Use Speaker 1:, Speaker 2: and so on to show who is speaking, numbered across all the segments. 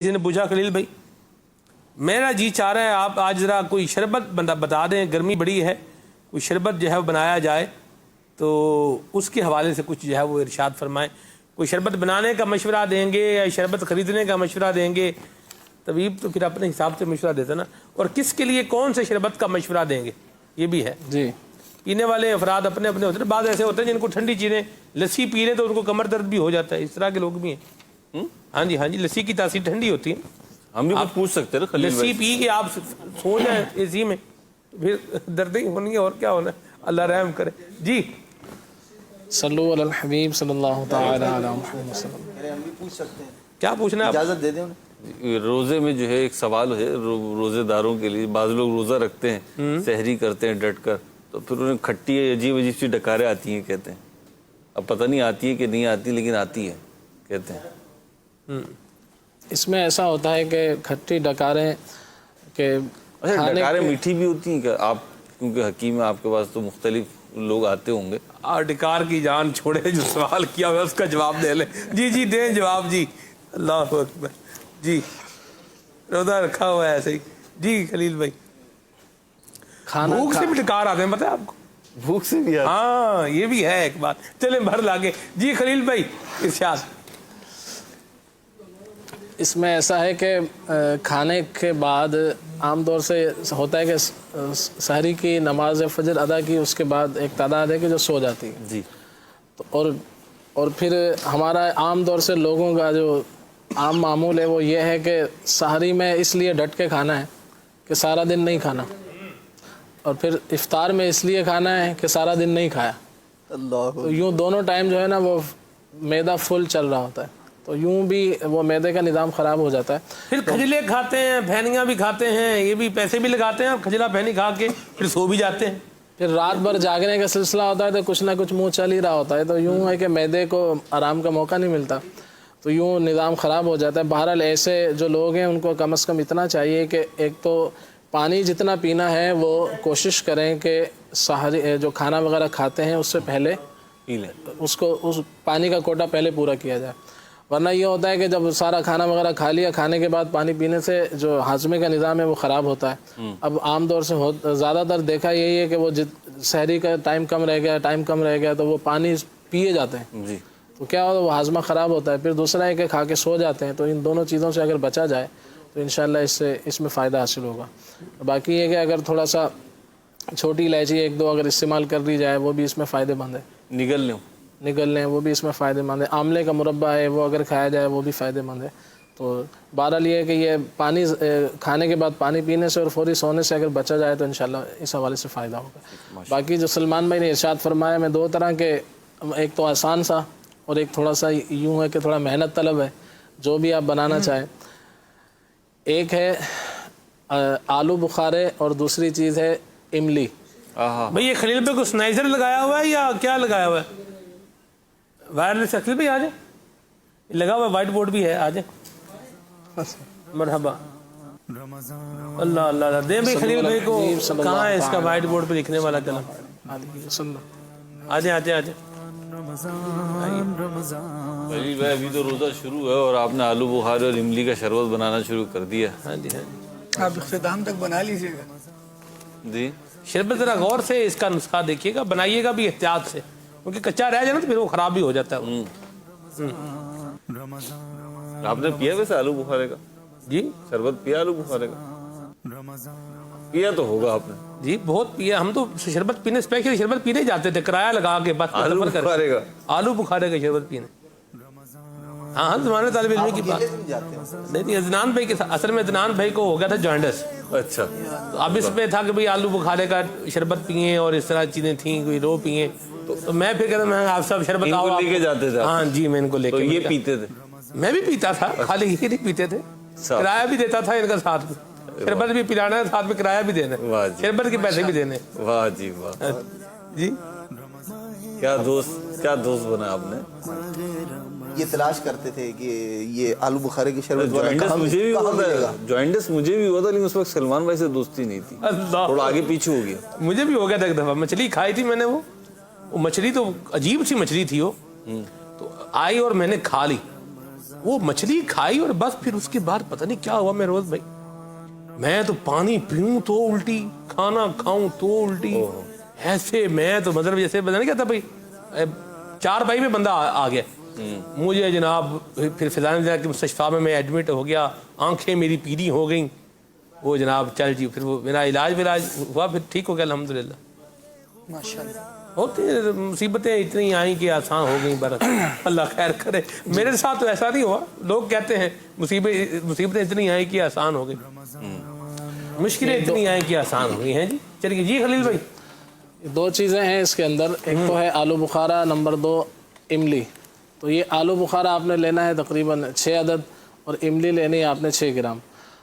Speaker 1: کسی نے پوچھا خلیل بھائی میرا جی چاہ رہا ہے آپ آج ذرا کوئی شربت بتا دیں، گرمی بڑی ہے، کوئی شربت جو ہے وہ بنایا جائے تو اس کے حوالے سے کچھ جو ہے وہ ارشاد فرمائیں. کوئی شربت بنانے کا مشورہ دیں گے یا شربت خریدنے کا مشورہ دیں گے؟ طبیب تو پھر اپنے حساب سے مشورہ دیتا نا. اور کس کے لیے کون سے شربت کا مشورہ دیں گے یہ بھی ہے.
Speaker 2: جی
Speaker 1: پینے والے افراد اپنے اپنے ہوتے ہیں. بعض ایسے ہوتے ہیں جن کو ٹھنڈی چیزیں لسی پی لیں تو ان کو کمر درد بھی ہو جاتا ہے، اس طرح کے لوگ بھی ہیں. ہاں جی لسی کی تاثیر ٹھنڈی ہوتی ہے.
Speaker 3: ہم بھی کچھ پوچھ سکتے ہیں نا خلیل
Speaker 1: لسی پی کے آپ سو جائیں اے سی میں پھر درد ہی ہونی ہے اور کیا ہونا ہے. اللہ رحم کرے. جی
Speaker 2: صلو علی الحبیب صلی اللہ تعالی علی محمد صلی اللہ.
Speaker 4: میرے ہم بھی پوچھ سکتے ہیں،
Speaker 1: کیا پوچھنا ہے آپ؟
Speaker 4: اجازت دے دیں انہیں.
Speaker 3: روزے میں جو ہے ایک سوال ہے روزے داروں کے لیے. بعض لوگ روزہ رکھتے ہیں، سحری کرتے ہیں ڈٹ کر، تو پھر انہیں کھٹی عجیب عجیب سی ڈکاریں آتی ہیں کہتے ہیں. اب پتہ نہیں آتی ہے کہ نہیں آتی، لیکن آتی ہے کہتے ہیں.
Speaker 2: اس میں ایسا ہوتا ہے کہ کھٹی ڈکاریں کہ
Speaker 3: اچھا ڈکاریں میٹھی بھی ہوتی ہیں کیا؟ آپ کیونکہ حکیم ہیں، آپ کے پاس تو مختلف لوگ آتے ہوں گے.
Speaker 1: ڈکار کی جان چھوڑے، جو سوال کیا ہوا اس کا جواب دے لیں. جی دیں جواب. جی اللہ اکبر. جی روزہ رکھا ہوا ہے ایسے ہی. جی خلیل بھائی
Speaker 2: کھانا
Speaker 1: بھوک سے بھی ڈکار آتے ہیں پتہ ہے آپ کو؟
Speaker 3: بھوک سے بھی
Speaker 1: ہاں یہ بھی ہے ایک بات. چلیں بھر لاگے. جی خلیل بھائی ارشاد.
Speaker 2: اس میں ایسا ہے کہ کھانے کے بعد عام طور سے ہوتا ہے کہ سحری کی نماز فجر ادا کی، اس کے بعد ایک تعداد ہے کہ جو سو جاتی ہے.
Speaker 3: جی
Speaker 2: اور پھر ہمارا عام طور سے لوگوں کا جو عام معمول ہے وہ یہ ہے کہ سحری میں اس لیے ڈٹ کے کھانا ہے کہ سارا دن نہیں کھانا، اور پھر افطار میں اس لیے کھانا ہے کہ سارا دن نہیں کھایا.
Speaker 4: اللہ
Speaker 2: تو یوں دونوں ٹائم جو ہے نا وہ معدہ فل چل رہا ہوتا ہے، تو یوں بھی وہ معدے کا نظام خراب ہو جاتا ہے.
Speaker 1: پھر کھجلے کھاتے ہیں، پھینیاں بھی کھاتے ہیں، یہ بھی پیسے بھی لگاتے ہیں، کھجلا پھینی کھا کے پھر سو بھی جاتے ہیں.
Speaker 2: پھر رات بھر جاگنے کا سلسلہ ہوتا ہے تو کچھ نہ کچھ منہ چل ہی رہا ہوتا ہے، تو یوں ہے کہ معدے کو آرام کا موقع نہیں ملتا، تو یوں نظام خراب ہو جاتا ہے. بہرحال ایسے جو لوگ ہیں ان کو کم از کم اتنا چاہیے کہ ایک تو پانی جتنا پینا ہے وہ کوشش کریں کہ سحری جو کھانا وغیرہ کھاتے ہیں اس سے پہلے
Speaker 3: پی لیں،
Speaker 2: اس پانی کا کوٹا پہلے پورا کیا جائے. ورنہ یہ ہوتا ہے کہ جب سارا کھانا وغیرہ کھا لیا، کھانے کے بعد پانی پینے سے جو ہاضمے کا نظام ہے وہ خراب ہوتا ہے. اب عام طور سے زیادہ تر دیکھا یہی ہے کہ وہ سحری کا ٹائم کم رہ گیا تو وہ پانی پیے جاتے ہیں.
Speaker 3: جی
Speaker 2: تو کیا ہوتا ہے وہ ہاضمہ خراب ہوتا ہے. پھر دوسرا ہے کہ کھا کے سو جاتے ہیں. تو ان دونوں چیزوں سے اگر بچا جائے تو انشاءاللہ اس میں فائدہ حاصل ہوگا. باقی یہ کہ اگر تھوڑا سا چھوٹی الائچی ایک دو اگر استعمال کر دی جائے وہ بھی اس میں فائدہ مند ہے. نگل لیں وہ بھی اس میں فائدہ مند ہے. آملے کا مربع ہے وہ اگر کھایا جائے وہ بھی فائدہ مند ہے. تو بہرحال یہ ہے کہ یہ پانی کھانے کے بعد پانی پینے سے اور فوری سونے سے اگر بچا جائے تو انشاءاللہ اس حوالے سے فائدہ ہوگا. باقی جو سلمان بھائی نے ارشاد فرمایا میں دو طرح کے، ایک تو آسان سا اور ایک تھوڑا سا یوں ہے کہ تھوڑا محنت طلب ہے، جو بھی آپ بنانا چاہیں. ایک ہے آلو بخارے اور دوسری چیز ہے املی.
Speaker 1: بھئی یہ خلیل پہ کوئی سنائزر لگایا ہوا ہے یا کیا لگایا ہوا ہے؟ وائرلیس خلیل بھئی آ جائیں، لگا ہوا ہے، وائٹ بورڈ بھی ہے، آ جائیں. مرحبا. اللہ اللہ اللہ. دیں بھئی خلیل بھائی کو، کہاں ہے اس کا وائٹ بورڈ پہ لکھنے والا قلم؟ آ جائیں.
Speaker 3: خلیل بھائی ابھی تو روزہ شروع ہے اور آپ نے آلو بخارے اور املی کا شربت بنانا شروع کر دیا.
Speaker 1: ہاں جی
Speaker 5: آپ اختتام تک بنا لیجیے گا.
Speaker 3: جی
Speaker 1: شربت ذرا غور سے اس کا نسخہ دیکھیے گا، بنائیے گا بھی احتیاط سے، کیونکہ کچا رہ جائے نا تو پھر وہ خراب بھی ہو جاتا ہے.
Speaker 3: آپ نے پیا ویسے آلو بخارے کا
Speaker 1: جی
Speaker 3: شربت؟ پیا آلو بخارے کا؟ پیا تو ہوگا آپ نے.
Speaker 1: جی بہت پیا. ہم تو شربت پینے اسپیشلی شربت پینے جاتے تھے، کرایہ لگا کے بس
Speaker 3: آلو بخارے کا
Speaker 1: آلو بخارے کا شربت پینے. ہاں زمانے طالب علم کی بات نہیں. عدنان بھائی کے اصل میں عدنان بھائی کو ہو گیا تھا جوائنٹس.
Speaker 3: اچھا.
Speaker 1: اب اس پہ تھا کہ بھئی آلو بخارے کا شربت پئیں اور اس طرح چیزیں تھیں، کوئی رو پئیں. تو میں پھر کہتا میں آپ سب شربت آؤ
Speaker 3: لے کے جاتے تھے.
Speaker 1: ہاں جی میں ان کو لے کے.
Speaker 3: یہ پیتے تھے؟
Speaker 1: میں بھی پیتا تھا، خالی یہ نہیں پیتے تھے، کرایہ بھی دیتا تھا ان کا ساتھ میں. شربت بھی پلانا ہے، ساتھ میں کرایہ بھی دینا ہے، شربت کے پیسے بھی دینے.
Speaker 3: واہ جی واہ.
Speaker 1: جی
Speaker 3: کیا دوست بنا آپ نے.
Speaker 4: یہ تلاش کرتے تھے کہ یہ آلو بخارے کی شربت
Speaker 3: جوائنٹس مجھے بھی ہوا تھا لیکن اس وقت سلمان بھائی سے دوستی نہیں تھی، تھوڑا آگے پیچھے ہو گیا.
Speaker 1: مجھے بھی ہو گیا تھا ایک دفعہ. مچھلی کھائی تھی میں نے، وہ مچھلی تو عجیب سی مچھلی تھی وہ، تو آئی اور میں نے کھا لی. وہ مچھلی کھائی اور بس پھر اس کے بعد پتہ نہیں کیا ہوا میروز بھائی، میں تو پانی پیوں تو الٹی، کھانا کھاؤں تو الٹی، ایسے میں تو مطلب جیسے پتہ نہیں کیا تھا بھائی 4 بھائی میں بندہ آ گیا مجھے جناب، پھر فضائل کے مستشفیٰ میں ایڈمٹ ہو گیا، آنکھیں میری پیلی ہو گئیں، وہ جناب چل جی پھر وہ میرا علاج ہوا، پھر ٹھیک ہو گیا الحمدللہ۔
Speaker 5: ماشاءاللہ
Speaker 1: ہوتی مصیبتیں اتنی آئیں کہ آسان ہو گئیں، برس اللہ خیر کرے۔ میرے ساتھ تو ایسا نہیں ہوا، لوگ کہتے ہیں مصیبتیں اتنی آئیں کہ آسان ہو گئی، مشکلیں اتنی آئیں کہ آسان ہو گئی ہیں۔ جی چلیے جی خلیل بھائی،
Speaker 2: 2 چیزیں ہیں اس کے اندر، ایک تو ہے آلو بخارا، نمبر 2 املی۔ تو یہ آلو بخارا آپ نے لینا ہے تقریباً 6 عدد، اور املی لینی ہے آپ نے 6 گرام۔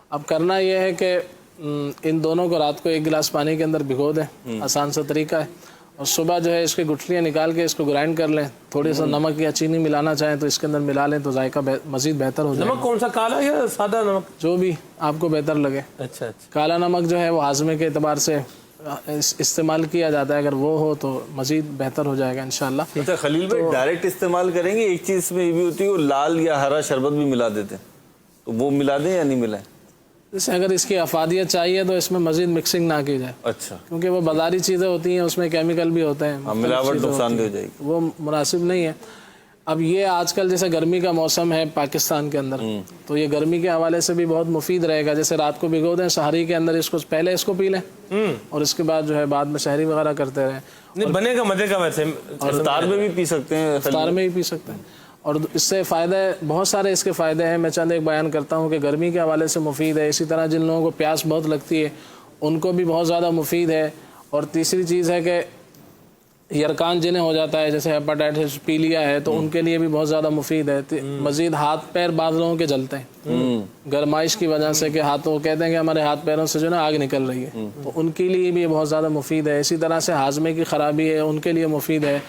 Speaker 2: اب کرنا یہ ہے کہ ان دونوں کو رات کو 1 گلاس پانی کے اندر بھگو دیں، آسان سا طریقہ ہے، اور صبح جو ہے اس کی گٹھلیاں نکال کے اس کو گرائنڈ کر لیں، تھوڑی سا نمک یا چینی ملانا چاہیں تو اس کے اندر ملا لیں تو ذائقہ مزید بہتر ہو جائے گا۔
Speaker 1: نمک کون سا، کالا یا سادہ نمک؟
Speaker 2: جو بھی آپ کو بہتر لگے۔
Speaker 1: اچھا اچھا،
Speaker 2: کالا نمک جو ہے وہ ہاضمے کے اعتبار سے استعمال کیا جاتا ہے، اگر وہ ہو تو مزید بہتر ہو جائے گا انشاءاللہ۔
Speaker 3: اچھا خلیل بھائی ڈائریکٹ استعمال کریں گے؟ ایک چیز میں یہ بھی ہوتی ہے وہ لال یا ہرا شربت بھی ملا دیتے ہیں، تو وہ ملا دیں یا نہیں ملائیں؟
Speaker 2: جیسے اگر اس کی افادیت چاہیے تو اس میں مزید مکسنگ نہ کی جائے،
Speaker 3: اچھا،
Speaker 2: کیونکہ وہ بازاری چیزیں ہوتی ہیں، اس میں کیمیکل بھی ہوتے ہیں،
Speaker 3: ملاوٹ نقصان دہ ہو جائے گی،
Speaker 2: وہ مناسب نہیں ہے۔ اب یہ آج کل جیسے گرمی کا موسم ہے پاکستان کے اندر، تو یہ گرمی کے حوالے سے بھی بہت مفید رہے گا۔ جیسے رات کو بھگو دیں، سحری کے اندر اس کو پہلے اس کو پی لیں، اور اس کے بعد جو ہے بعد میں سحری وغیرہ کرتے رہیں،
Speaker 1: نہیں بنے گا مزے کا ویسے،
Speaker 3: افطار میں بھی پی سکتے ہیں،
Speaker 2: افطار میں ہی پی سکتے ہیں، اور اس سے فائدہ بہت سارے اس کے فائدے ہیں۔ میں چند ایک بیان کرتا ہوں کہ گرمی کے حوالے سے مفید ہے، اسی طرح جن لوگوں کو پیاس بہت لگتی ہے ان کو بھی بہت زیادہ مفید ہے، اور تیسری چیز ہے کہ یرکان جنہیں ہو جاتا ہے، جیسے ہیپاٹائٹس پی لیا ہے تو ان کے لیے بھی بہت زیادہ مفید ہے۔ مزید ہاتھ پیر بعض لوگوں کے جلتے ہیں گرمائش کی وجہ سے، کہ ہاتھوں کہتے ہیں کہ ہمارے ہاتھ پیروں سے جو نا آگ نکل رہی ہے، تو ان کے لیے بھی یہ بہت زیادہ مفید ہے۔ اسی طرح سے ہاضمے کی خرابی ہے ان کے لیے مفید ہے،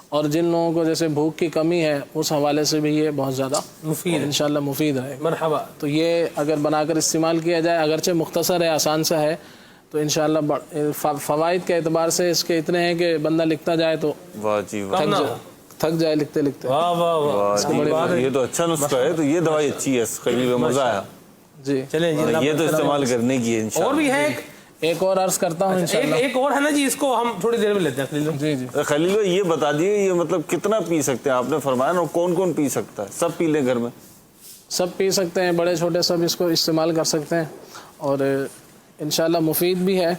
Speaker 2: اور جن لوگوں کو جیسے بھوک کی کمی ہے اس حوالے سے بھی یہ بہت زیادہ
Speaker 1: مفید ہے،
Speaker 2: انشاءاللہ مفید رہے گا۔
Speaker 1: مرحبا۔
Speaker 2: تو یہ اگر بنا کر استعمال کیا جائے، اگرچہ مختصر ہے، آسان سا ہے، تو انشاءاللہ فوائد کے اعتبار سے اس کے اتنے ہیں کہ بندہ لکھتا جائے تو
Speaker 3: واہ جی واہ،
Speaker 2: تھک جائے لکھتے لکھتے۔
Speaker 1: واہ واہ واہ،
Speaker 3: واہ جی، یہ تو اچھا نسخہ ہے، تو یہ دوائی اچھی ہے، خلیل بھائی مزہ آیا،
Speaker 2: جی
Speaker 1: چلیں جی،
Speaker 3: یہ تو استعمال کرنے کی ہے
Speaker 1: اور
Speaker 3: انشاءاللہ۔
Speaker 1: بھی ہے
Speaker 2: ایک اور عرض کرتا ہوں انشاءاللہ۔
Speaker 1: ایک اور ہے نا جی، اس کو ہم تھوڑی دیر میں لیتے ہیں خلیل بھائی۔
Speaker 2: جی جی،
Speaker 3: خلیل بھائی یہ بتا دیے یہ مطلب کتنا پی سکتے ہیں؟ آپ نے فرمایا اور کون کون پی سکتا ہے؟ سب پی لیں گھر میں؟
Speaker 2: سب پی سکتے ہیں، بڑے چھوٹے سب اس کو استعمال کر سکتے ہیں، اور انشاءاللہ مفید بھی ہے۔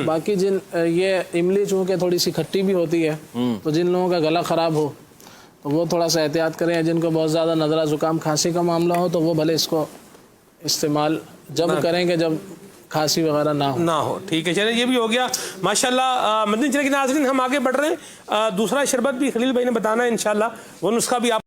Speaker 2: باقی جن یہ املی چونکہ تھوڑی سی کھٹی بھی ہوتی ہے، تو جن لوگوں کا گلا خراب ہو تو وہ تھوڑا سا احتیاط کریں، جن کو بہت زیادہ نزلہ زکام کھانسی کا معاملہ ہو تو وہ بھلے اس کو استعمال جب کریں گے جب کھانسی وغیرہ نہ ہو۔
Speaker 1: ٹھیک ہے، چلیں یہ بھی ہو گیا ماشاءاللہ۔ مدنی چینل کے ناظرین ہم آگے بڑھ رہے ہیں، دوسرا شربت بھی خلیل بھائی نے بتانا ہے انشاءاللہ، وہ نسخہ بھی آپ